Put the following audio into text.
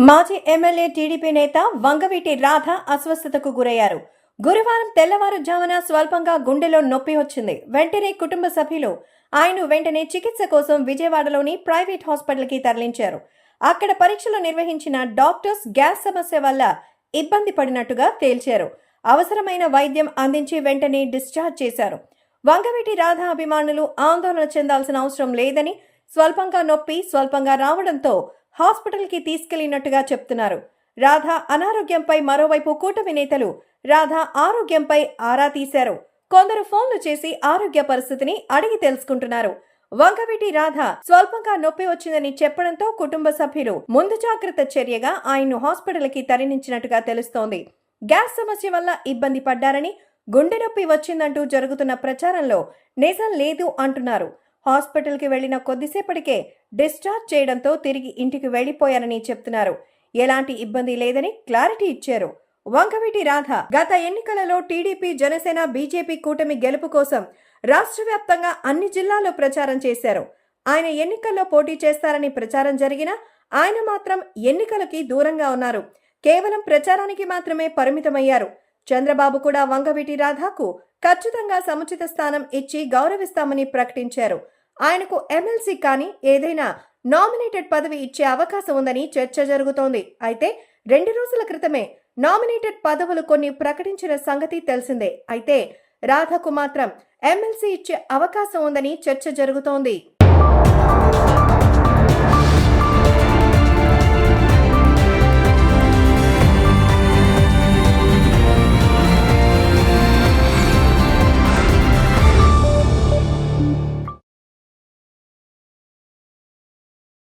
మాజీ MLA TDP నేత వంగవీటి రాధ అస్వస్థతకు గురయ్యారు. గురువారం తెల్లవారుజామున స్వల్పంగా గుండెలో నొప్పి వచ్చింది. వెంటనే కుటుంబ సభ్యులు ఆయన్ను వెంటనే చికిత్స కోసం విజయవాడలోని ప్రైవేట్ హాస్పిటల్కి తరలించారు. అక్కడ పరీక్షలు నిర్వహించిన డాక్టర్స్ గ్యాస్ సమస్య వల్ల ఇబ్బంది పడినట్టుగా తేల్చారు. అవసరమైన వైద్యం అందించి వెంటనే డిశ్చార్జ్ చేశారు. వంగవీటి రాధ అభిమానులు ఆందోళన చెందాల్సిన అవసరం లేదని, స్వల్పంగా నొప్పి స్వల్పంగా రావడంతో హాస్పిటల్కి తీసుకెళ్లినట్టుగా చెప్తున్నారు. రాధ అనారోగ్యంపై మరోవైపు కూటమి నేతలు రాధ ఆరోగ్యంపై ఆరా తీశారు. కొందరు ఫోన్లు చేసి ఆరోగ్య పరిస్థితిని అడిగి తెలుసుకుంటున్నారు. వంగవీటి రాధ స్వల్పంగా నొప్పి వచ్చిందని చెప్పడంతో కుటుంబ సభ్యులు ముందు జాగ్రత్త చర్యగా ఆయన్ను హాస్పిటల్కి తరలించినట్టుగా తెలుస్తోంది. గ్యాస్ సమస్య వల్ల ఇబ్బంది పడ్డారని, గుండె నొప్పి వచ్చిందంటూ జరుగుతున్న ప్రచారంలో నిజం లేదు అంటున్నారు. హాస్పిటల్కి వెళ్లిన కొద్దిసేపటికే డిశ్చార్జ్ చేయడంతో తిరిగి ఇంటికి వెళ్లిపోయారని చెప్తున్నారు. ఎలాంటి ఇబ్బంది లేదని క్లారిటీ ఇచ్చారు. వంగవీటి రాధ గత ఎన్నికలలో టీడీపీ, జనసేన, బీజేపీ కూటమి గెలుపు కోసం రాష్ట్ర వ్యాప్తంగా అన్ని జిల్లాల్లో ప్రచారం చేశారు. ఆయన ఎన్నికల్లో పోటీ చేస్తారని ప్రచారం జరిగినా ఆయన మాత్రం ఎన్నికలకి దూరంగా ఉన్నారు. కేవలం ప్రచారానికి మాత్రమే పరిమితమయ్యారు. చంద్రబాబు కూడా వంగవీటి రాధకు ఖచ్చితంగా సముచిత స్థానం ఇచ్చి గౌరవిస్తామని ప్రకటించారు. ఆయనకు ఎమ్మెల్సీ కానీ ఏదైనా నామినేటెడ్ పదవి ఇచ్చే అవకాశం ఉందని చర్చ జరుగుతోంది. అయితే 2 రోజుల క్రితమే నామినేటెడ్ పదవులు కొన్ని ప్రకటించిన సంగతి తెలిసిందే. అయితే రాధకు మాత్రం ఎమ్మెల్సీ ఇచ్చే అవకాశం ఉందని చర్చ జరుగుతోంది.